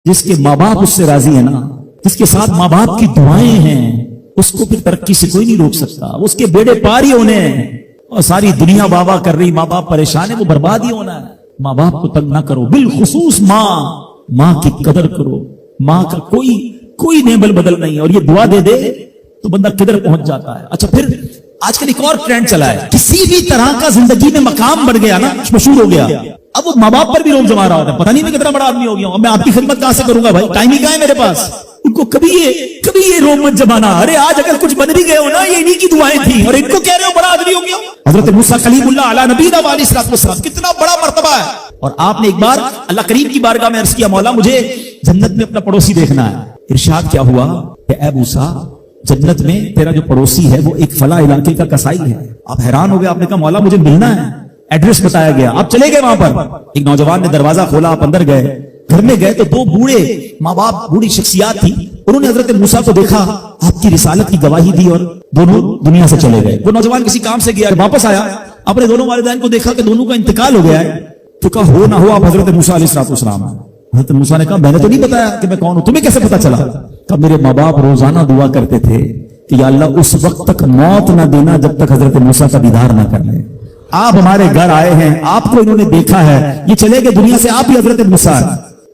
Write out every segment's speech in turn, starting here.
جس کے ماں باپ اس سے راضی ہے نا، جس کے ساتھ ماں باپ کی دعائیں ہیں، اس کو پھر ترقی سے کوئی نہیں روک سکتا. اس کے بیڑے پار ہی ہونے ہیں، اور ساری دنیا واہ واہ کر رہی، ماں باپ پریشان ہے، وہ برباد ہی ہونا ہے. ماں باپ کو تنگ نہ کرو، بالخصوص ماں کی قدر کرو. ماں کا کوئی نیبل بدل نہیں ہے، اور یہ دعا دے دے تو بندہ کدھر پہنچ جاتا ہے. اچھا پھر آج کل ایک اور ٹرینڈ چلا ہے، کسی بھی طرح کا زندگی میں مقام بڑھ گیا نا، مشہور ہو گیا، اب وہ ماں باپ پر بھی روب جما رہا ہوتا ہے. پتہ نہیں میں کتنا بڑا آدمی ہو گیا ہوں، میں آپ کی خدمت کہاں سے کروں گا بھائی، ٹائم ہی کہاں ہے میرے پاس. ان کو کبھی یہ روب مت جمانا. ارے آج اگر کچھ بن بھی گئے ہو نا، یہ انہی کی دعائیں تھیں، اور ان کو کہہ رہے ہو بڑا آدمی ہو گیا. حضرت موسیٰ کلیم اللہ علی نبینا علیہ الصلوۃ والسلام، کتنا بڑا مرتبہ ہے. اور آپ نے ایک بار اللہ کریم کی بارگاہ میں عرض کیا، مولا مجھے جنت میں اپنا پڑوسی دیکھنا ہے. ارشاد کیا ہوا کہ اے موسیٰ، جنت میں تیرا جو پڑوسی ہے وہ ایک فلاں علاقے کا قصائی ہے. آپ حیران ہو گئے، آپ نے کہا مولا مجھے ملنا ہے. ایڈریس بتایا گیا، آپ چلے گئے وہاں پر. ایک نوجوان نے دروازہ کھولا، آپ اندر گئے. گھر میں گئے تو دو بوڑھے ماں باپ، بوڑھی شخصیات تھی. انہوں نے حضرت موسیٰ کو دیکھا، آپ کی رسالت کی گواہی دی، اور دونوں دنیا سے چلے گئے. وہ نوجوان کسی کام سے گیا، واپس آیا، اپنے دونوں والدین کو دیکھا کہ دونوں کا انتقال ہو گیا ہے. تو کہا ہو نہ ہو آپ حضرت موسیٰ علیہ الصلوۃ والسلام. حضرت موسیٰ نے کہا میں نے تو نہیں بتایا کہ میں کون ہوں، تمہیں کیسے پتا چلا؟ کہ میرے ماں باپ روزانہ دعا کرتے تھے کہ یا اللہ اس وقت تک موت نہ دینا جب تک حضرت موسیٰ کا دیدار نہ کر لیں. آپ ہمارے گھر آئے ہیں، آپ کو انہوں نے دیکھا ہے، یہ چلے گئے دنیا سے، آپ ہی حضرت موسیٰ.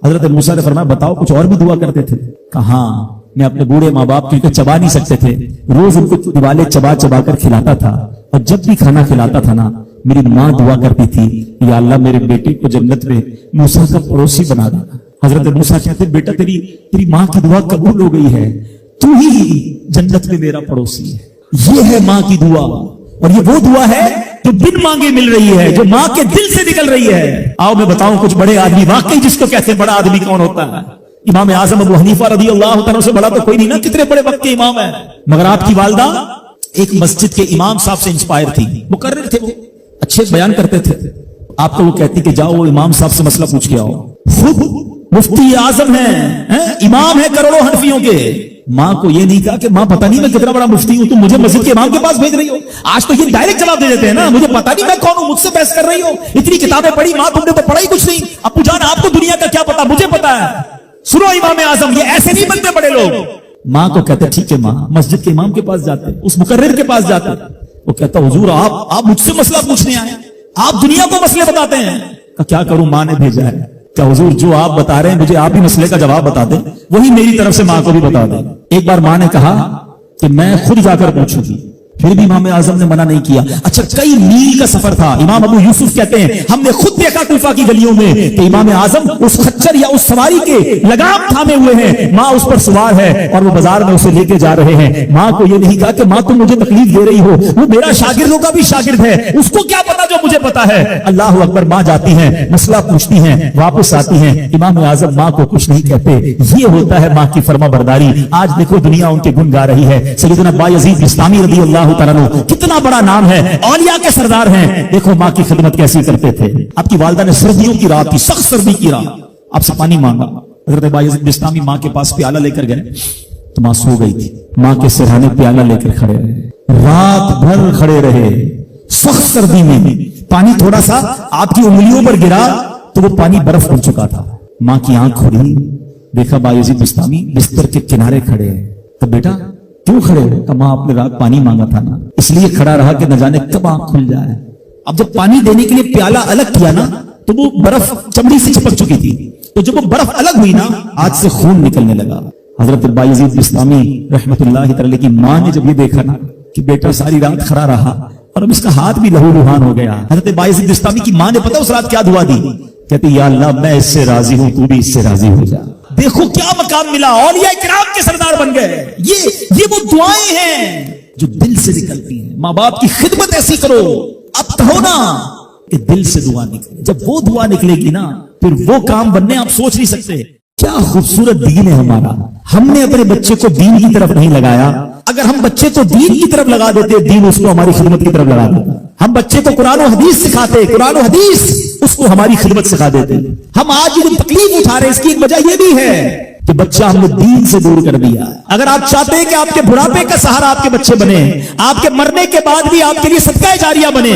حضرت موسیٰ نے فرمایا بتاؤ کچھ اور بھی دعا کرتے تھے؟ کہا میں اپنے بوڑھے ماں باپ کیونکہ چبا نہیں سکتے تھے، روز ان کو دیوالے چبا چبا کر کھلاتا تھا، اور جب بھی کھانا کھلاتا تھا نا، میری ماں دعا کرتی تھی یا اللہ میرے بیٹے کو جنت میں موسیٰ کا پڑوسی بنا دینا. حضرت موسیٰ کہتے بیٹا تیری ماں کی دعا قبول ہو گئی ہے، تو ہی جنت میں میرا پڑوسی ہے. یہ ہے ماں کی دعا، اور یہ وہ دعا ہے جو بن مانگے مل رہی ہے، جو ماں کے دل سے نکل رہی ہے. آؤ میں بتاؤں کچھ بڑے آدمی، واقعی جس کو کہتے ہیں بڑا آدمی کون ہوتا ہے. امام اعظم ابو حنیفہ رضی اللہ تعالیٰ سے بڑا تو کوئی نہیں نا، کتنے بڑے وقت کے امام ہیں. مگر آپ کی والدہ ایک مسجد کے امام صاحب سے انسپائر تھی، مقرر تھے، وہ اچھے بیان کرتے تھے. آپ کو وہ کہتی کہ جاؤ وہ امام صاحب سے مسئلہ پوچھ کے آؤ. خود مفتی اعظم ہیں، امام ہے کروڑوں حنفیوں کے. ماں کو یہ نہیں کہا کہ ماں پتہ نہیں میں کتنا بڑا مفتی ہوں، تم مجھے مسجد کے امام کے پاس بھیج رہی ہو. آج تو یہ ڈائریکٹ جواب دے دیتے ہیں نا، مجھے پتہ نہیں میں کون ہوں، مجھ سے بحث کر رہی ہو، اتنی کتابیں پڑھی ماں، تم نے تو پڑھا ہی کچھ نہیں. ابو جان آپ کو دنیا کا کیا پتا، مجھے پتا ہے. سنو امام اعظم، یہ ایسے نہیں بنتے بڑے لوگ. ماں کو کہتے ٹھیک ہے ماں، مسجد کے امام کے پاس جاتے، اس مقرر کے پاس جاتے. وہ کہتا حضور آپ مجھ سے مسئلہ پوچھنے آئے، آپ دنیا کو مسئلے بتاتے ہیں. کیا کروں، ماں نے بھیجا ہے. کیا حضور جو آپ بتا رہے ہیں مجھے آپ ہی مسئلے کا جواب بتا دیں، وہی میری طرف سے ماں کو بھی بتا دیں. ایک بار ماں نے کہا کہ میں خود جا کر پوچھوں گی، پھر بھی امام اعظم نے منع نہیں کیا. اچھا کئی میل کا سفر تھا. امام ابو یوسف کہتے ہیں ہم نے خود دیکھا کوفہ کی گلیوں میں کہ امام اعظم اس خچر یا اس سواری کے لگام تھامے ہوئے ہیں، ماں اس پر سوار ہے اور وہ بازار میں اسے لے کے جا رہے ہیں. ماں کو یہ نہیں کہا کہ ماں تم مجھے تکلیف دے رہی ہو، وہ میرا شاگردوں کا بھی شاگرد ہے، اس کو کیا پتا جو مجھے پتا ہے. اللہ اکبر. ماں جاتی ہیں، مسئلہ پوچھتی ہیں، واپس آتی ہیں. امام اعظم ماں کو کچھ نہیں کہتے. یہ ہوتا ہے ماں کی فرما برداری. آج دیکھو دنیا ان کے گن گا رہی ہے. سیدنا بایزید بستامی رضی اللہ تعالیٰ عنہ کتنا بڑا نام ہے، اولیاء کے سردار ہیں. دیکھو ماں کی خدمت کیسی کرتے تھے. آپ کی والدہ نے سردیوں کی رات تھی، سخت سردی کی رات، آپ سے پانی مانگا. حضرت بایزید بستامی ماں کے پاس پیالہ لے کر گئے تو ماں سو گئی تھی. ماں کے سرہانے پیالہ لے کر کھڑے رہے، رات بھر کھڑے رہے سخت سردی میں. پانی تھوڑا سا آپ کی انگلیوں پر گرا تو وہ پانی برف بن چکا تھا. ماں کی آنکھ کھلی، دیکھا بایزید بستامی بستر کے کنارے کھڑے ہیں. تو بیٹا کیوں کھڑے ہو؟ کہ ماں آپ نے رات پانی مانگا تھا نا، اس لیے کھڑا رہا کہ نہ جانے کب آنکھ کھل جائے. اب جب پانی دینے کے لیے پیالہ الگ کیا نا تو وہ برف چمڑی سے چپک چکی تھی، تو جب وہ برف الگ ہوئی نا آج سے خون نکلنے لگا. حضرت بایزید بستامی رحمت اللہ تعالی کی ماں نے جب یہ دیکھا نا کہ بیٹا ساری رات کھڑا رہا اور اب اس کا ہاتھ بھی لہو لہان ہو گیا، حضرت بایزید بستامی کی ماں نے پتا اس رات کیا دعا دی؟ کہتی یا اللہ میں اس سے راضی ہوں، تو بھی اس سے راضی ہو جا. دیکھو کیا مقام ملا، اولیاء کرام کے سردار بن گئے. یہ وہ دعائیں ہیں جو دل سے نکلتی ہیں. ماں باپ کی خدمت ایسی کرو، اب تو ہو نا کہ دل سے دعا نکلے. جب وہ دعا نکلے گی نا پھر وہ کام بننے آپ سوچ نہیں سکتے. کیا خوبصورت دین ہے ہمارا. ہم نے اپنے بچے کو دین کی طرف نہیں لگایا. اگر ہم بچے کو دین کی طرف لگا دیتے، دین اس کو ہماری خدمت کی طرف لگا دیتا. ہم بچے کو قرآن و حدیث سکھاتے، قرآن و حدیث اس کو ہماری خدمت سکھا دیتے. ہم آج یہ تکلیف اٹھا رہے ہیں، اس کی ایک وجہ یہ بھی ہے کہ بچہ ہم نے دین سے دور کر دیا. اگر آپ چاہتے ہیں کہ آپ کے بڑھاپے کا سہارا آپ کے بچے بنے، آپ کے مرنے کے بعد بھی آپ کے لیے صدقہ جاریہ بنے،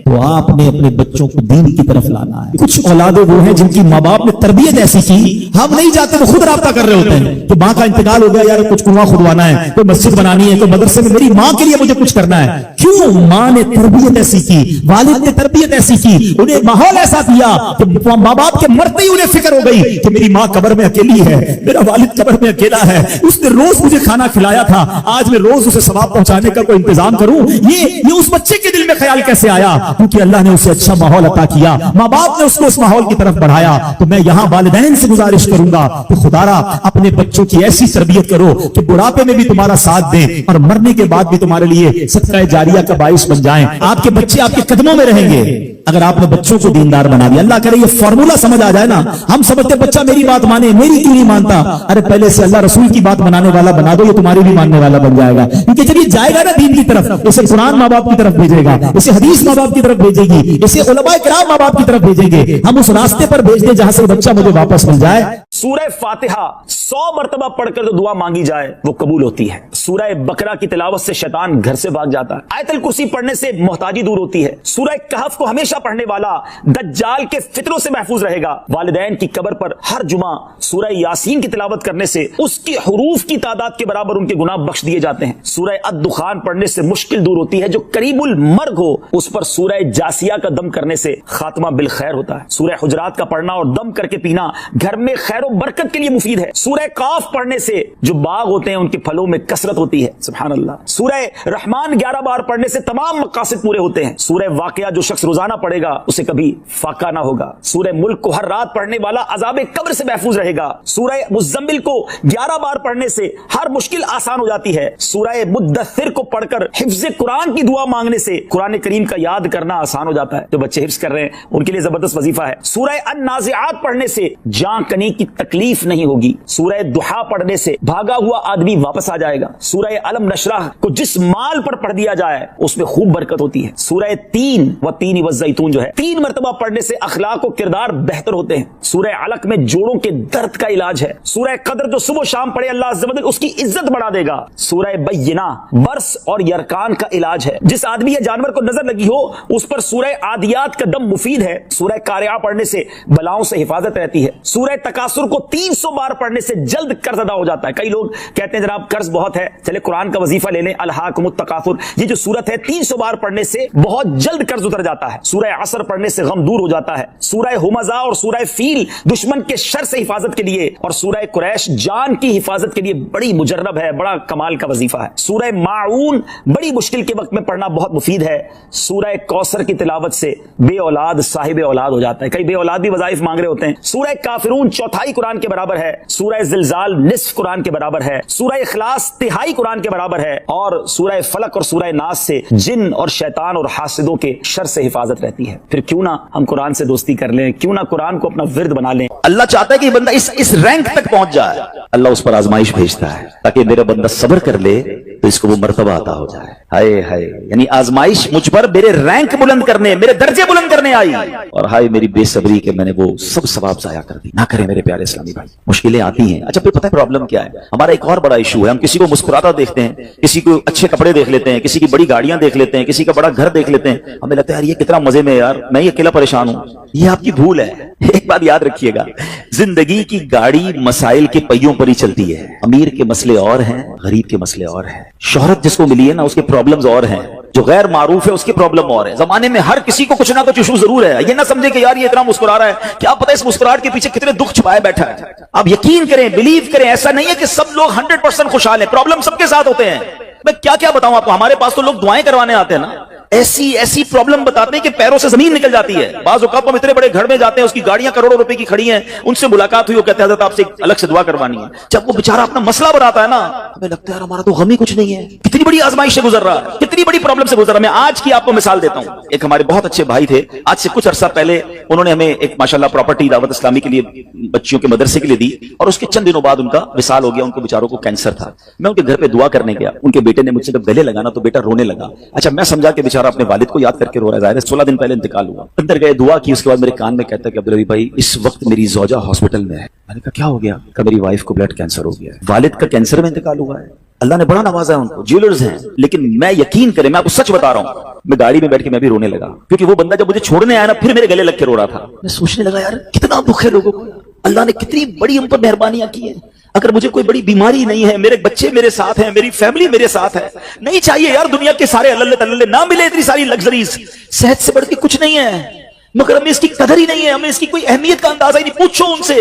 तो आपने अपने बच्चों को दीन की तरफ लाना है। कुछ औलादे वो हैं जिनकी माँ बाप ने तरबियत ऐसी की, हम नहीं चाहते, वो खुद राब्ता कर रहे होते हैं कि माँ का इंतकाल हो गया यार, कुछ कुआं खुदवाना है, कोई मस्जिद बनानी है, कोई मदरसे में मेरी माँ के लिए मुझे कुछ करना है। क्यों? माँ ने तरबियत ऐसी की, वालिद ने तरबियत ऐसी की, उन्हें माहौल ऐसा दिया कि माँ बाप के मरते ही उन्हें फिक्र हो गई कि मेरी माँ कब्र में अकेली है, मेरा वालिद कब्र में अकेला है, उसने रोज मुझे खाना खिलाया था, आज मैं रोज उसे सवाब पहुंचाने का कोई इंतजाम करूं। ये उस बच्चे के दिल में ख्याल कैसे आया? क्योंकि अल्लाह ने उसे अच्छा माहौल अता किया, माँ बाप ने उसको उस माहौल की तरफ बढ़ाया। तो मैं यहां वालिदैन से गुजारिश करूंगा कि खुदारा अपने बच्चों की ऐसी तरबियत करो कि बुढ़ापे में भी तुम्हारा साथ दें और मरने के बाद भी तुम्हारे लिए सदका जारिया का बाइस बन जाएं। आपके बच्चे आपके कदमों में रहेंगे अगर आपने बच्चों को दीनदार बना दिया। अल्लाह करे ये फॉर्मूला समझ आ जाए ना। हम समझते बच्चा मेरी बात माने, मेरी क्यों नहीं मानता? अरे पहले से अल्लाह रसूल की बात बनाने वाला बना दो, ये तुम्हारी भी मानने वाला बन जाएगा। क्योंकि जब ये जाएगा ना दीन की तरफ, इसे कुरान माँ बाप की तरफ भेजेगा, इसे हदीस माँ बाप की तरफ भेजेगी, इसे उलमाए किराम माँ बाप की तरफ भेजेंगे। हम उस रास्ते पर भेज दें जहां से बच्चा मुझे वापस मिल जाए। सूरह फातिहा 100 मरतबा पढ़कर जो दुआ मांगी जाए वो कबूल होती है। सूरह बकरा की तिलावत से शैतान घर से भाग जाता है। आयतल कुर्सी पढ़ने से मोहताजी दूर होती है। सूरह कहफ को हमेशा पढ़ने वाला दज्जाल के फितरों से महफूज रहेगा। वालिदैन की कब्र पर हर जुमा सूरह यासीन की तिलावत करने से उसकी हुरूफ की तादाद के बराबर उनके गुनाह बख्श दिए जाते हैं। सूरह अद-दुखान पढ़ने से मुश्किल दूर होती है। जो करीबुल मर्ग हो उस पर सूरह जासिया का दम करने से खात्मा बिल खैर होता है। सूरह हुजरात का पढ़ना और दम करके पीना घर में खैर और बरकत के लिए मुफीद है। सूरह काफ पढ़ने से जो बाग होते हैं उनके फलों में कसरत होती है। सुभान अल्लाह। सूरह रहमान 11 बार पढ़ने से तमाम मकासद पूरे होते हैं। सूरह वाक़िया जो शख्स रोजाना पढ़ेगा उसे कभी फाका ना होगा। सूरह मुल्क को हर रात पढ़ने वाला अज़ाबे कब्र से महफूज रहेगा। सूरह मुज़्ज़म्मिल को 11 बार पढ़ने से हर मुश्किल आसान हो जाती है। सूरह मुद्दस्सिर को पढ़कर हिफ्ज़ कुरान की दुआ मांगने से कुरान करीम का याद करना आसान हो जाता है। जो बच्चे हिफ्ज़ कर रहे हैं उनके लिए जबरदस्त वजीफा है। सूरह अन-नाज़िआत पढ़ने से जां कनी की तकलीफ नहीं होगी। सूरह दुहा पढ़ने से भागा हुआ आदमी वापस आ जाएगा। सूरह अलम नशरह को जिस माल पर पढ़ दिया जाए उसमें खूब बरकत होती है। सूरह तीन व ज़ैतून जो है 3 मरतबा पढ़ने से अखलाक और किरदार बेहतर होते हैं। सूरह अलक में जोड़ों के दर्द का इलाज है। सूरह कद्र जो सुबह शाम पढ़े अल्लाह अज़्ज़ व जल उसकी इज्जत बढ़ा देगा। सूरह बय्यिना बर्स और यरकान का इलाज है। जिस आदमी या जानवर को नजर लगी हो उस पर सूरह आदियात का दम मुफीद है। सूरह कारिया पढ़ने से बलाओं से हिफाजत रहती है। सूरह तकासुर को 300 बार पढ़ने से जल्द कर्ज अदा हो जाता है। कई लोग कहते हैं जनाब कर्ज बहुत है, चले कुरान का वजीफा ले लें, अलहाकुमुत तकासुर। ये जो सूरत है 300 बार पढ़ने से बहुत जल्द कर्ज उतर जाता है। सूरह असर पढ़ने से गम दूर हो जाता है। सूरह हुमज़ा और सूरह फील दुश्मन के शर से हिफाजत के लिए और सूरह कुरैश जान की हिफाजत के लिए बड़ी मुजर्रब है, बड़ा कमाल का वजीफा है। सूरह माऊन बड़ी मुश्किल के वक्त में पढ़ना बहुत मुफीद है। सूरह कौसर की तिलावत से बे औलाद साहिब औलाद हो जाता है। कई बे औलाद भी वज़ाइफ मांग रहे होते हैं। सूरह काफिरून 1/4 कुरान के बराबर है। सूरह ज़िलज़ाल निस्फ कुरान के बराबर है। सूरह इखलास 1/3 कुरान के बराबर है। और सूरह फलक और सूरह नास से जिन और शैतान और हासिदों के शर से हिफाजत रहती है। फिर क्यों ना हम कुरान से दोस्ती कर लें, क्यों ना कुरान को अपना विर्द बना लें। अल्लाह चाहता है कि बंदा इस रैंक तक पहुंच जाए। अल्लाह उस पर आजमाइश भेजता है ताकि मेरा बंदा सब्र कर ले तो इसको वो मर्तबा अता हो जाए। हाय हाय, यानी आजमाइश मुझ पर मेरे रैंक बुलंद करने, मेरे दर्जे बुलंद करने आई, और हाय मेरी बेसब्री के मैंने वो सब सवाब जाया कर दी। ना करें मेरे प्यारे इस्लामी भाई, मुश्किलें आती हैं। अच्छा फिर पता है प्रॉब्लम क्या है? हमारा एक और बड़ा इशू है, हम किसी को मुस्कुराता देखते हैं, किसी को अच्छे कपड़े देख लेते हैं, किसी की बड़ी गाड़ियां देख लेते हैं, किसी का बड़ा घर देख लेते हैं, हमें लगता है यार ये कितना मजे में, यार मैं ही अकेला परेशान हूं। ये आपकी भूल है। एक बात याद रखिएगा, जिंदगी की गाड़ी मसाइल के पहियों पर ही चलती है। अमीर के मसले और हैं, गरीब के मसले और हैं। शोहरत जिसको मिली है ना उसके प्रॉब्लम्स और हैं, जो गैर मारूफ है उसकी प्रॉब्लम और है। जमाने में हर किसी को कुछ ना कुछ इशू जरूर है। ये ना समझे कि यार ये इतना मुस्कुरा रहा है, क्या पता इस मुस्कुराहट के पीछे कितने दुख छुपाए बैठा है। आप यकीन करें, बिलीव करें, ऐसा नहीं है कि सब लोग 100% खुशहाल हैं। प्रॉब्लम सबके साथ होते हैं। मैं क्या क्या बताऊं आपको, हमारे पास तो लोग दुआएं करवाने आते हैं ना, ऐसी प्रॉब्लम बताते हैं कि पैरों से जमीन निकल जाती है। बाज़ औक़ात हम इतने बड़े घर में जाते हैं, उसकी गाड़ियां करोड़ों रुपए की खड़ी हैं, उनसे मुलाकात हुई, वो कहते हैं हज़रत आपसे अलग से दुआ करवानी है। जब वो बेचारा अपना मसला बताता है ना, हमें लगता है यार हमारा तो गम ही कुछ नहीं है। कितनी बड़ी आजमाइश से गुजर रहा है, कितनी बड़ी प्रॉब्लम से गुजर रहा है। मैं आज की आपको मिसाल देता हूं। एक हमारे बहुत अच्छे भाई थे, आज से कुछ अरसा पहले उन्होंने हमें एक माशाल्लाह प्रॉपर्टी दावत इस्लामी के लिए बच्चियों के मदरसे के लिए दी, और उसके चंद दिनों बाद उनका विसाल हो गया। उनको बेचारों को कैंसर था। मैं उनके घर पे दुआ करने गया, उनके बेटे ने मुझसे जब गले लगाना तो बेटा रोने लगा। अच्छा मैं समझा कि बेचारा अपने वालिद को याद करके रो रहा है, 16 दिन पहले इंतकाल हुआ। अंदर गए, दुआ की, उसके बाद मेरे कान में कहता है कि अब्दुल अली भाई इस वक्त मेरी ज़ौजा हॉस्पिटल में है। मैंने कहा क्या हो गया? कहा मेरी वाइफ को ब्लड कैंसर हो गया है। वालिद का कैंसर में इंतकाल हुआ है। اللہ نے بڑا نوازا ہے ان کو, جیولرز ہیں, لیکن میں یقین کریں, میں آپ کو سچ بتا رہا ہوں, میں گاڑی میں بیٹھ کے میں بھی رونے لگا, کیونکہ وہ بندہ جب مجھے چھوڑنے آیا نا پھر میرے گلے لگ کے رو رہا تھا. میں سوچنے لگا یار کتنا دکھ ہے لوگوں کو, اللہ نے کتنی بڑی ہم پر مہربانیاں کی ہیں. اگر مجھے کوئی بڑی بیماری نہیں ہے, میرے بچے میرے ساتھ ہیں, میری فیملی میرے ساتھ ہے, نہیں چاہیے یار دنیا کے سارے اللہ تللے نہ ملے اتنی ساری لگژریز, صحت سے بڑھ کے کچھ نہیں ہے, مگر ہمیں اس کی قدر ہی نہیں ہے, ہمیں اس کی کوئی اہمیت کا اندازہ ہی نہیں. پوچھو ان سے,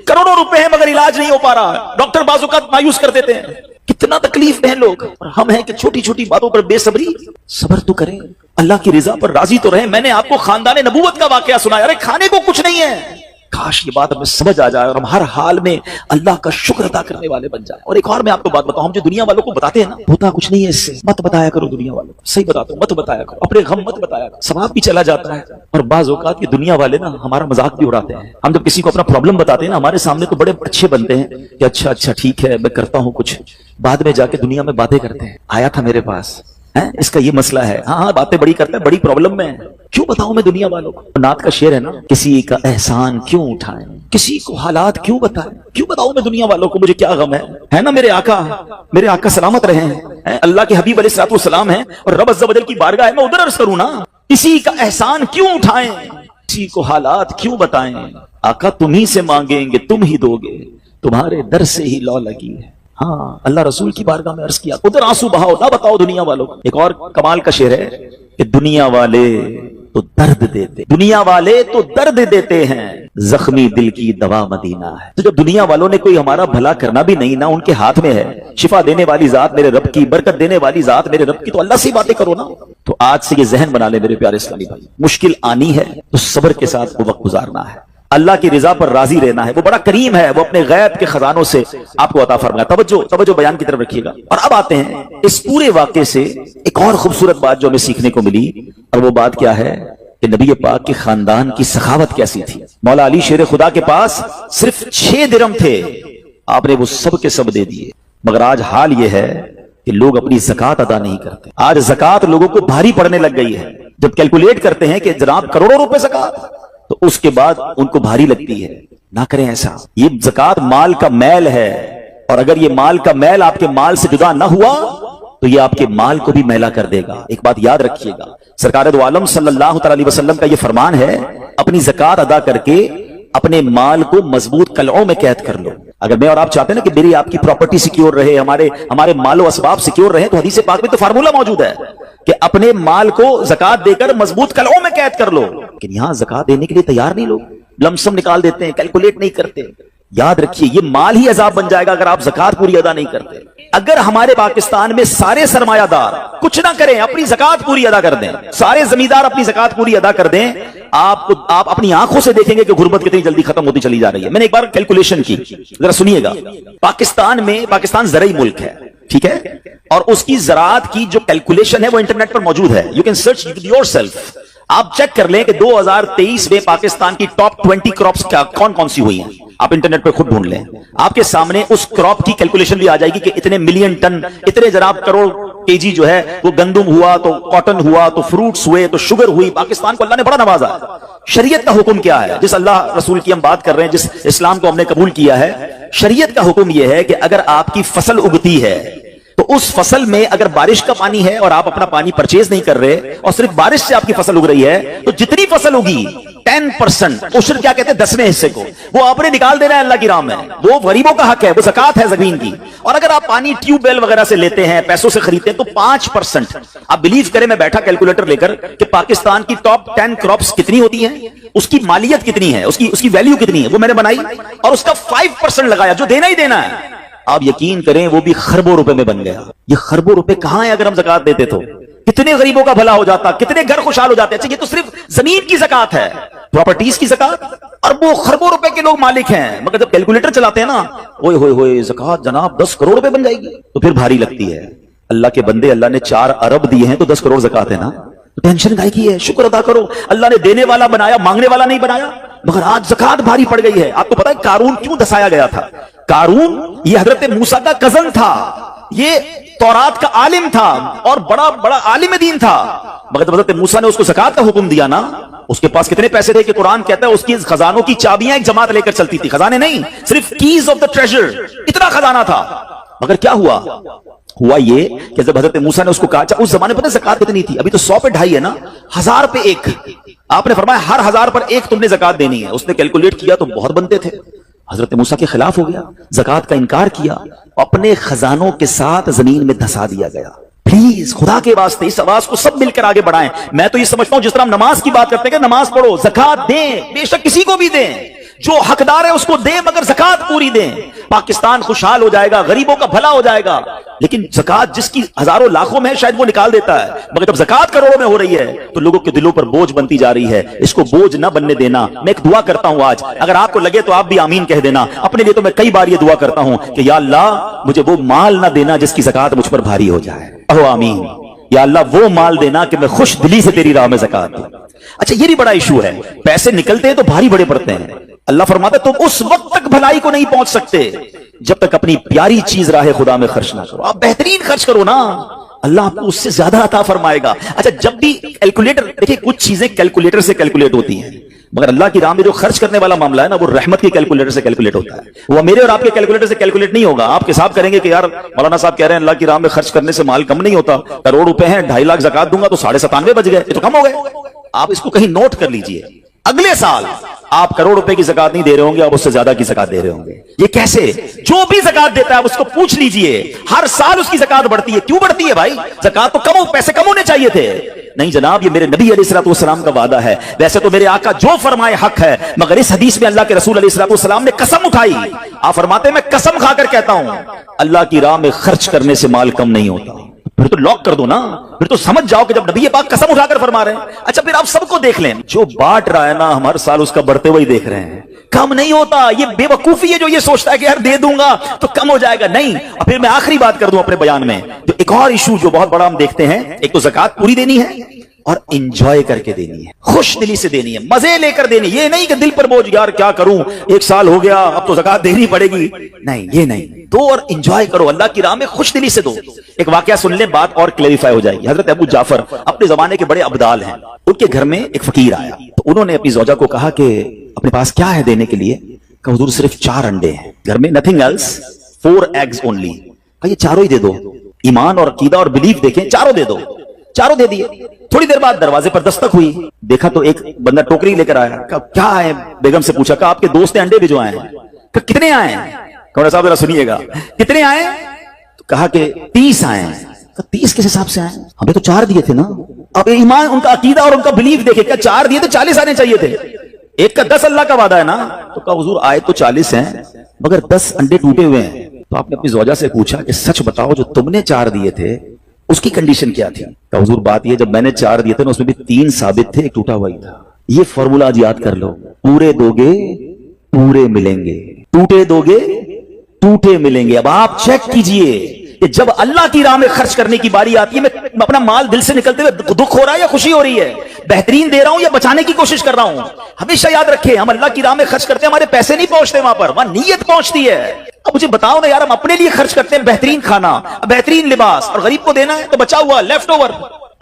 کروڑوں روپے ہیں مگر علاج نہیں ہو پا رہا, ڈاکٹر بعض اوقات مایوس کر دیتے ہیں. کتنا تکلیف میں ہیں لوگ, اور ہم ہیں کہ چھوٹی چھوٹی باتوں پر بے صبری. صبر تو کریں, اللہ کی رضا پر راضی تو رہیں. میں نے آپ کو خاندان نبوت کا واقعہ سنایا, ارے کھانے کو کچھ نہیں ہے. کاش یہ بات ہمیں سمجھ آ جائے اور ہم ہر حال میں اللہ کا شکر ادا کرنے والے بن جائیں. اور ایک اور میں آپ کو بات بتاؤں, ہم جو دنیا والوں کو بتاتے ہیں نا, ہوتا کچھ نہیں ہے اس سے. مت بتایا کرو دنیا والوں کو, صحیح بتاتا ہوں, مت بتایا کرو, اپنے غم مت بتایا کرو, ثواب بھی چلا جاتا ہے. اور بعض اوقات یہ دنیا والے نا ہمارا مذاق بھی اڑاتے ہیں. ہم جب کسی کو اپنا پرابلم بتاتے ہیں نا, ہمارے سامنے تو بڑے اچھے بنتے ہیں کہ اچھا اچھا ٹھیک ہے میں کرتا ہوں کچھ, بعد میں جا کے دنیا میں باتیں کرتے ہیں, آیا تھا میرے پاس, اس کا یہ مسئلہ ہے, ہاں باتیں بڑی کرتا ہے, بڑی پرابلم میں ہے. کیوں بتاؤں میں دنیا والوں کو. نعت کا شعر ہے نا, کسی کا احسان کیوں اٹھائیں, کسی کو حالات کیوں بتائیں, کیوں بتاؤں میں دنیا والوں کو مجھے کیا غم ہے نا. میرے آقا سلامت رہے ہیں, اللہ کے حبیب علیہ الصلوۃ والسلام ہیں, اور رب عز و جل کی بارگاہ ہے, میں ادھر عرض کروں نا. کسی کا احسان کیوں اٹھائیں, کسی کو حالات کیوں بتائیں, آقا تم ہی سے مانگیں گے تم ہی دو گے, تمہارے در سے ہی لو لگی ہے. ہاں اللہ رسول کی بارگاہ میں عرض کیا, ادھر آنسو بہاؤ, نہ بتاؤ دنیا والوں کو. ایک اور کمال کا شعر ہے کہ دنیا والے تو درد دیتے, دنیا والے تو درد دیتے ہیں, زخمی دل کی دوا مدینہ ہے. تو جب دنیا والوں نے کوئی ہمارا بھلا کرنا بھی نہیں نا ان کے ہاتھ میں ہے, شفا دینے والی ذات میرے رب کی, برکت دینے والی ذات میرے رب کی, تو اللہ سے ہی باتیں کرو نا. تو آج سے یہ ذہن بنا لے میرے پیارے اسلامی بھائی, مشکل آنی ہے تو صبر کے ساتھ وہ وقت گزارنا ہے, اللہ کی رضا پر راضی رہنا ہے. وہ بڑا کریم ہے, وہ اپنے غیب کے خزانوں سے آپ کو عطا فرمایا. توجہ بیان کی طرف رکھیے گا. اور اب آتے ہیں اس پورے واقعے سے ایک اور خوبصورت بات جو ہمیں سیکھنے کو ملی, اور وہ بات کیا ہے کہ نبی پاک کے خاندان کی سخاوت کیسی تھی. مولا علی شیر خدا کے پاس صرف 6 درم تھے, آپ نے وہ سب کے سب دے دیے. مگر آج حال یہ ہے کہ لوگ اپنی زکات ادا نہیں کرتے. آج زکات لوگوں کو بھاری پڑنے لگ گئی ہے. جب کیلکولیٹ کرتے ہیں کہ جناب کروڑوں روپے زکات, تو اس کے بعد ان کو بھاری لگتی ہے. نہ کریں ایسا, یہ زکات مال کا میل ہے, اور اگر یہ مال کا میل آپ کے مال سے جدا نہ ہوا تو یہ آپ کے مال کو بھی میلا کر دے گا. ایک بات یاد رکھیے گا, سرکار دو عالم صلی اللہ علیہ وسلم کا یہ فرمان ہے, اپنی زکات ادا کر کے اپنے مال کو مضبوط قلعوں میں قید کر لو. اگر میں اور آپ چاہتے ہیں نا کہ میری آپ کی پراپرٹی سیکیور رہے, ہمارے مال و اسباب سیکیور رہے, تو حدیث پاک میں تو فارمولہ موجود ہے کہ اپنے مال کو زکات دے کر مضبوط قلعوں میں قید کر لو. لیکن یہاں زکات دینے کے لیے تیار نہیں لوگ, لمسم نکال دیتے ہیں, کیلکولیٹ نہیں کرتے. یاد رکھیے یہ مال ہی عذاب بن جائے گا اگر آپ زکات پوری ادا نہیں کرتے. اگر ہمارے پاکستان میں سارے سرمایہ دار کچھ نہ کریں, اپنی زکات پوری ادا کر دیں, سارے زمیندار اپنی زکات پوری ادا کر دیں, آپ اپنی آنکھوں سے دیکھیں گے کہ غربت کتنی جلدی ختم ہوتی چلی جا رہی ہے. میں نے ایک بار کیلکولیشن کی, ذرا سنیے گا. پاکستان زرعی ملک ہے, ٹھیک ہے, اور اس کی زراعت کی جو کیلکولیشن ہے وہ انٹرنیٹ پر موجود ہے. You can search your self. آپ چیک کر لیں کہ 2023 میں پاکستان کی ٹاپ 20 کراپس کون سی ہوئی ہیں. آپ انٹرنیٹ پہ خود ڈھونڈ لیں, آپ کے سامنے اس کراپ کی کیلکولیشن بھی آ جائے گی کہ اتنے ملین ٹن, اتنے جناب کروڑ کے جی جو ہے وہ گندم ہوا, تو کاٹن ہوا, تو فروٹس ہوئے, تو شوگر ہوئی. پاکستان کو اللہ نے بڑا نوازا. شریعت کا حکم کیا ہے, جس اللہ رسول کی ہم بات کر رہے ہیں, جس اسلام کو ہم نے قبول کیا ہے, شریعت کا حکم یہ ہے کہ اگر آپ کی فصل اگتی ہے تو اس فصل میں اگر بارش کا پانی ہے اور آپ اپنا پانی پرچیز نہیں کر رہے, اور صرف بارش سے آپ کی فصل اگ رہی ہے, تو جتنی فصل ہوگی 10% عشر کیا کہتے ہیں 10ویں حصے کو, وہ آپ نے نکال دینا ہے اللہ کی راہ میں. وہ غریبوں کا حق ہے, وہ زکات ہے زمین کی. اور اگر آپ پانی ٹیوب ویل وغیرہ سے لیتے ہیں, پیسوں سے خریدتے ہیں, تو 5%. آپ بلیو کریں, میں بیٹھا کیلکولیٹر لے کر کہ پاکستان کی ٹاپ 10 کراپس کتنی ہوتی ہیں, اس کی مالیت کتنی ہے, اس کی ویلیو کتنی ہے, وہ میں نے بنائی, اور اس کا 5% لگایا جو دینا ہی دینا ہے. آپ یقین کریں وہ بھی خربوں روپے میں بن گیا. یہ خربوں روپے کہاں ہیں اگر ہم زکات دیتے تو, کتنے غریبوں کا بھلا ہو جاتا, کتنے گھر خوشحال ہو جاتے. اچھا یہ تو صرف زمین کی زکات ہے, پراپرٹیز کی زکات, اور وہ خربوں روپے کے لوگ مالک ہیں. مگر جب کیلکولیٹر چلاتے ہیں نا, اوئے ہوئے ہوئے زکات جناب 10 کروڑ روپے بن جائے گی, تو پھر بھاری لگتی ہے. اللہ کے بندے, اللہ نے 4 ارب دیے ہیں تو 10 کروڑ زکات ہے نا, تو ٹینشن کائے کی ہے, شکر ادا کرو. اللہ نے دینے والا بنایا, مانگنے والا نہیں بنایا. مگر آج زکات بھاری پڑ گئی ہے. آپ کو پتا ہے قارون کیوں دسایا گیا تھا؟ قارون یہ حضرت موسیٰ کا کزن تھا, یہ تورات کا عالم تھا اور بڑا عالم دین تھا. مگر جب حضرت موسیٰ نے اس کو زکات کا حکم دیا نا, اس کے پاس کتنے پیسے تھے کہ قرآن کہتا ہے اس کی خزانوں کی چابیاں ایک جماعت لے کر چلتی تھی. خزانے نہیں, صرف کیز آف دا ٹریجر, اتنا خزانہ تھا. مگر کیا ہوا, हुआ ये कि जब हजरत मूसा ने उसको कहा, अच्छा उस जमाने पता ज़कात कितनी थी? अभी तो 100 पे 2.5 है ना, 1000 पे 1। आपने फरमाया हर 1000 पर 1 तुमने ज़कात देनी है। उसने कैलकुलेट किया तो बहुत बनते थे। हजरत मूसा के खिलाफ हो गया, ज़कात का इनकार किया, अपने खजानों के साथ जमीन में धंसा दिया गया। प्लीज खुदा के वास्ते इस आवाज को सब मिलकर आगे बढ़ाएं। मैं तो ये समझता हूं जिस तरह हम नमाज की बात करते हैं कि नमाज पढ़ो, ज़कात दें, बेशक किसी को भी दें, जो हकदार है उसको दें, मगर ज़कात पूरी दें। पाकिस्तान खुशहाल हो जाएगा, गरीबों का भला हो जाएगा। लेकिन ज़कात जिसकी हजारों लाखों में है शायद वो निकाल देता है, मगर जब ज़कात करोड़ों में हो रही है तो लोगों के दिलों पर बोझ बनती जा रही है। इसको बोझ ना बनने देना। मैं एक दुआ करता हूं आज, अगर आपको लगे तो आप भी आमीन कह देना। अपने लिए तो मैं कई बार ये दुआ करता हूं कि या अल्लाह मुझे वो माल ना देना जिसकी ज़कात मुझ पर भारी हो जाए। ओह आमीन। या अल्लाह वो माल देना कि मैं खुश दिली से तेरी राह में ज़कात दूं। अच्छा ये भी बड़ा इशू है, पैसे निकलते हैं तो भारी बड़े पड़ते हैं। अल्लाह फरमाता है तुम उस वक्त तक भलाई को नहीं पहुंच सकते जब तक अपनी प्यारी चीज राह खुदा में खर्च ना करो। आप बेहतरीन खर्च करो ना, अल्लाह आपको उससे ज्यादा अता फरमाएगा। अच्छा जब भी कैलकुलेटर, देखिए कुछ चीजें कैलकुलेटर से कैलकुलेट होती हैं, मगर अल्लाह की राह में जो खर्च करने वाला मामला है ना, वो रहमत के कैलकुलेटर से कैलकुलेट होता है। वो मेरे और आपके कैलकुलेटर से कैलकुलेट नहीं होगा। आप हिसाब करेंगे कि यार मौलाना साहब कह रहे हैं अल्लाह की राह में खर्च करने से माल कम नहीं होता, करोड़ रुपए हैं, 2.5 लाख ज़कात दूंगा तो 97.5 बच गए, ये तो कम हो गए। आप इसको कहीं नोट कर लीजिए, अगले साल आप करोड़ रुपए की ज़कात नहीं दे रहे होंगे, आप उससे ज्यादा की ज़कात दे रहे होंगे। ये कैसे? जो भी ज़कात देता है उसको पूछ लीजिए, हर साल उसकी ज़कात बढ़ती है। क्यों बढ़ती है भाई? ज़कात तो कम, पैसे कम होने चाहिए थे। नहीं जनाब, ये मेरे नबी अलैहिस्सलाम का वादा है। वैसे तो मेरे आका जो फरमाए हक है, मगर इस हदीस में अल्लाह के रसूल अलैहिस्सलाम ने कसम उठाई। आप फरमाते हैं मैं कसम खाकर कहता हूं अल्लाह की राह में खर्च करने से माल कम नहीं होता। फिर तो लॉक कर दो ना, फिर तो समझ जाओ कि जब नबी पाक कसम उठाकर फरमा रहे हैं। अच्छा फिर आप सबको देख लें, जो बांट रहा है ना हम हर साल उसका बढ़ते हुए देख रहे हैं, कम नहीं होता। ये बेवकूफी है जो ये सोचता है कि यार दे दूंगा तो कम हो जाएगा। नहीं। और फिर मैं आखिरी बात कर दूं अपने बयान में, तो एक और इशू जो बहुत बड़ा हम देखते हैं, एक तो ज़कात पूरी देनी है और एंजॉय करके देनी है, खुश दिली से देनी है, मजे लेकर देनी। ये नहीं कि दिल पर बोझ, यार क्या करूं, 1 साल हो गया अब तो ज़कात देनी पड़ेगी। नहीं, ये नहीं। दो और एंजॉय करो, अल्लाह की राह में खुश दिली से दो। एक वाकया सुन ले, बात और क्लैरिफाई हो जाएगी। हजरत अबू जाफर अपने जमाने के बड़े अब्दाल हैं। उनके घर में एक फकीर आया, तो उन्होंने अपनी ज़ौजा को कहा कि अपने पास क्या है देने के लिए? कहा हुजूर सिर्फ 4 अंडे हैं घर में, नथिंग एल्स, 4 एग्स ओनली। कहा ये चारों ही दे दो। ईमान और अकीदा और बिलीफ देखें, चारों दे दो। चारों दे दिए। थोड़ी देर बाद दरवाजे पर दस्तक हुई, देखा तो एक बंदा टोकरी लेकर आया। कहा क्या है? बेगम से पूछा, कहा आपके दोस्त ने अंडे भिजवाए हैं। कहा कितने आए हैं? कहा साहब जरा सुनिएगा, कितने आए? तो कहा कि 30 आए हैं। कहा 30 किस हिसाब से आए? हमें तो 4 दिए थे ना। अब ईमान, उनका अकीदा और उनका बिलीफ देखे, क्या 4 दिए तो 40 आने चाहिए थे। एक का 10 अल्लाह का वादा है ना। तो कहा हुजूर आए तो 40 हैं मगर 10 अंडे टूटे हुए हैं। तो आपने अपनी ज़ौजा से पूछा कि सच बताओ जो तुमने 4 दिए थे उसकी कंडीशन क्या थी? तो हुजूर बात ये, जब मैंने 4 दिए थे ना उसमें भी 3 साबित थे, एक टूटा हुआ ही था। ये फॉर्मूला आज याद कर लो, पूरे दोगे पूरे मिलेंगे, टूटे दोगे टूटे मिलेंगे। अब आप चेक कीजिए कि जब अल्लाह की राह में खर्च करने की बारी आती है, मैं अपना माल दिल से निकलते हुए दुख हो रहा है या खुशी हो रही है, बेहतरीन दे रहा हूं या बचाने की कोशिश कर रहा हूं। हमेशा याद रखें, हम अल्लाह की राह में खर्च करते हैं, हमारे पैसे नहीं पहुंचते वहां पर, वहां नीयत पहुंचती है। अब मुझे बताओ ना यार, हम अपने लिए खर्च करते हैं बेहतरीन खाना, बेहतरीन लिबास, और गरीब को देना है तो बचा हुआ लेफ्ट ओवर।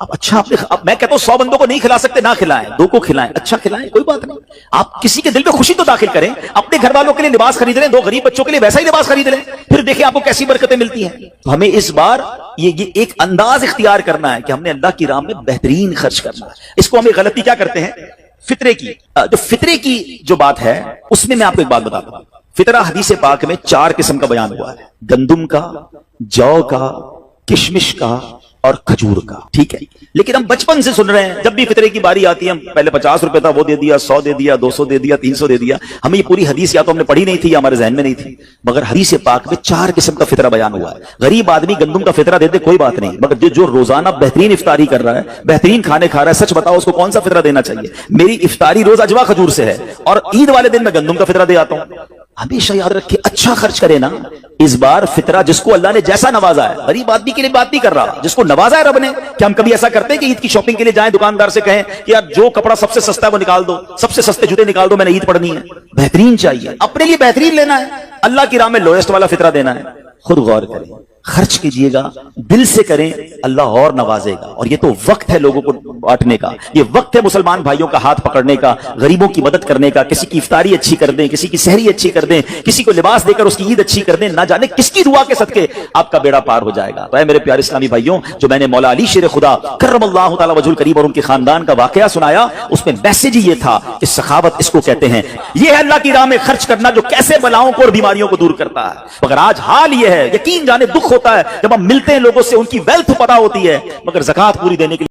अब अच्छा अब मैं कहता हूं 100 बंदों को नहीं खिला सकते, ना खिलाएं, 2 को खिलाएं, अच्छा खिलाएं, कोई बात नहीं। आप किसी के दिल में खुशी तो दाखिल करें, अपने घर वालों के लिए लिबास खरीद लें, 2 गरीब बच्चों के लिए वैसा ही लिबास खरीद लें, फिर देखिए आपको कैसी बरकतें मिलती हैं। तो हमें इस बार ये एक अंदाज इख्तियार करना है कि हमने अल्लाह की राह में बेहतरीन खर्च करना है। इसको हमें गलती क्या करते हैं, फितरे की, जो फितरे की जो बात है उसमें मैं आपको एक बात बताता हूं। फितरा हदीस पाक में 4 किस्म का बयान हुआ है, गंदुम का, जौ का, किशमिश का और खजूर का। ठीक है, लेकिन हम बचपन से सुन रहे हैं, जब भी फितरे की बारी आती है, हम पहले 50 रुपए था वो दे दिया, 100 दे दिया, 200 दे दिया, 300 दे दिया। हमें ये पूरी हदीस या तो हमने पढ़ी नहीं थी या हमारे जहन में नहीं थी, मगर हदीस पाक में 4 किस्म का फितरा बयान हुआ है। गरीब आदमी गंदुम का फितरा दे दे कोई बात नहीं, मगर जो रोजाना बेहतरीन इफ्तारी कर रहा है, बेहतरीन खाने खा रहा है, सच बताओ उसको कौन सा फितरा देना चाहिए? मेरी इफ्तारी रोज अजवा खजूर से है और ईद वाले दिन मैं गंदुम का फितरा दे आता हूं। हमेशा याद रखिए, अच्छा खर्च करे ना। इस बार फितरा जिसको अल्लाह ने जैसा नवाजा है, गरीब आदमी के लिए बात नहीं कर रहा, जिसको नवाजा है रब ने। क्या हम कभी ऐसा करते हैं कि ईद की शॉपिंग के लिए जाएं, दुकानदार से कहें कि यार जो कपड़ा सबसे सस्ता है वो निकाल दो, सबसे सस्ते जूते निकाल दो, मैंने ईद पढ़नी है? बेहतरीन चाहिए, अपने लिए बेहतरीन लेना है, अल्लाह की राह में लोएस्ट वाला फितरा देना है। खुद गौर करें, खर्च कीजिएगा, दिल से करें, अल्लाह और नवाजेगा। और ये तो वक्त है लोगों को बांटने का, ये वक्त है मुसलमान भाइयों का हाथ पकड़ने का, गरीबों की मदद करने का, किसी की इफ्तारी अच्छी कर दें, किसी की सहरी अच्छी कर दें, किसी को लिबास देकर उसकी ईद अच्छी कर दें, ना जाने किसकी दुआ के सदके आपका बेड़ा पार हो जाएगा। तो मेरे प्यारे इस्लामी भाइयों, जो मैंने मौला अली शेर खुदा करमल्लाहु तआला वजहुल करीम और उनके खानदान का वाकया सुनाया, उसमें मैसेज ही ये था कि सखावत इसको कहते हैं। ये है अल्लाह की राह में खर्च करना जो कैसे बलाओं को और बीमारियों को दूर करता है। मगर आज हाल ये है, यकीन जाने दुख होता है जब हम मिलते हैं लोगों से, उनकी वेल्थ पता होती है मगर ज़कात पूरी देने के लिए